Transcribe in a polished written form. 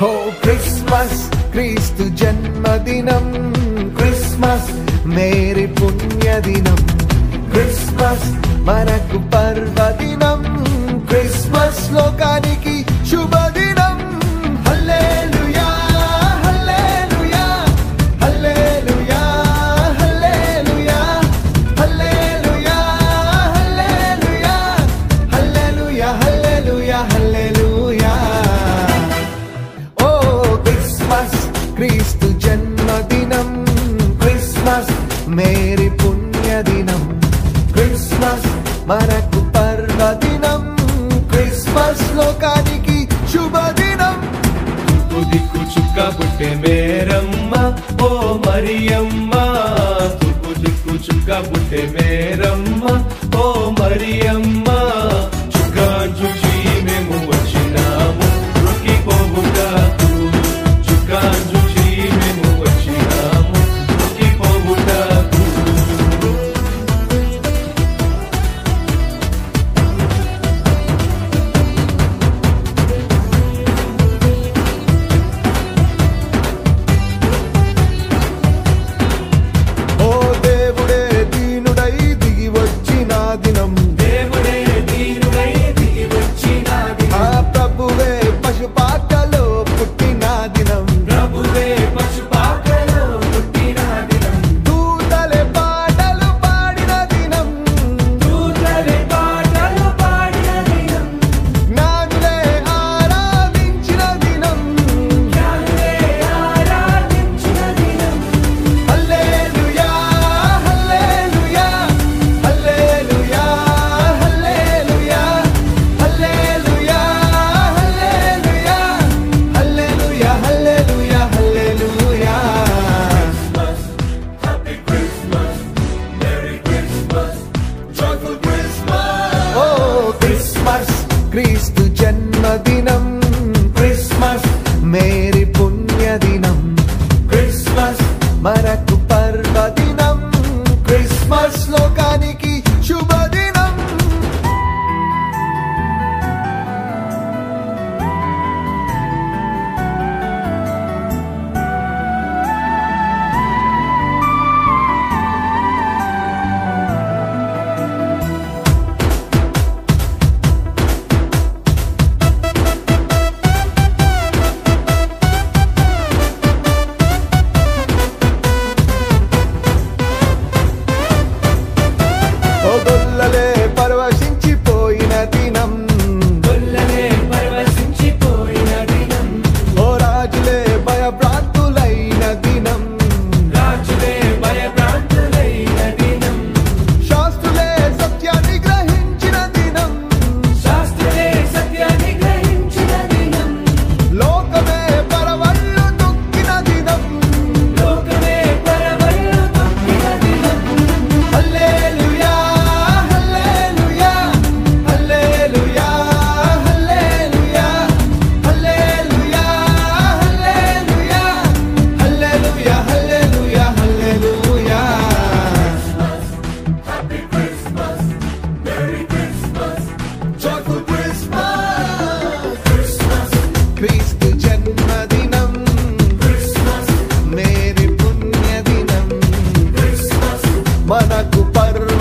ఓ Christmas క్రీస్తు జన్మదినం, Christmas merry పుణ్యదినం, Christmas మనకు పర్వదినం, క్రిస్మస్ లోకానికి శుభదినం. హల్లెలూయా హల్లెలూయా హల్లెలూయా హల్లెలూయా హల్లెలూయా హల్లెలూయా హల్లెలూయా హల్లెలూయా హల్లెలూయా. ఓ క్రిస్మస్ క్రీస్తు జన్మదినం, క్రిస్మస్ మేరీ పుణ్యదినం, క్రిస్మస్ మనకు పర్వదినం, క్రిస్మస్ లోకానికి శుభదినం. తూర్పు దిక్కు చుక్క పుట్టే మేరమ్మ ఓ మరియమ్మ, తూర్పు దిక్కు చుక్క పుట్టే మేరమ్మ ఓ మరియమ్మ. చుక్కాను చూసి మేము వచ్చినాము రుక్కిపోవుటకు, చుక్కాను చూసి మేము వచ్చినాము రుక్కిపోవుటకు. ఓ దేవుడే దీనుడై దిగి వచ్చిన దినం, దేవుడే దీనుడై దిగి వచ్చిన దినం, ఆ ప్రభువే పశుపాకలో పుట్టిన దినం, ప్రభువే పశుపాకలో పుట్టిన దినం, దూతలే పాటలు పాడిన దినం, దూతలే పాటలు పాడిన దినం, జ్ఞానులే ఆరాధించిన దినం. జ్ఞానులే ఆరాధించిన దినం. హల్లెలూయా హల్లెలూయా హల్లెలూయా హల్లెలూయా హల్లెలూయా హల్లెలూయా హల్లెలూయా హల్లెలూయా హల్లెలూయా. Happy Christmas, Merry Christmas, Joyful Christmas. ఓ క్రిస్మస్ క్రీస్తు జన్మదినం, క్రిస్మస్ మేరీ పుణ్యదినం, క్రిస్మస్ మనకు పర్వదినం, క్రిస్మస్ లోకానికి శుభదినం. ఓ గొల్లలే పరవశించిపోయిన దినం, గొల్లలే పరవశించిపోయిన దినం, ఓ రాజులే భయభ్రాంతులైన దినం, రాజులే భయభ్రాంతులైన దినం, శాస్త్రులే సత్యాన్ని గ్రహించిన దినం, శాస్త్రులే సత్యాన్ని గ్రహించిన దినం, లోకమే పరవళ్ళు తొక్కిన దినం. లోకమే పరవళ్ళు తొక్కిన దినం. హల్లెలూయా హల్లెలూయా హల్లెలూయా హల్లెలూయా హల్లెలూయా హల్లెలూయా హల్లెలూయా హల్లెలూయా హల్లెలూయా. Happy Christmas, Merry Christmas, Joyful Christmas, Christmas క్రీస్తు జన్మదినం, Christmas, మేరీ పుణ్యదినం, Christmas, మనకు పర్వ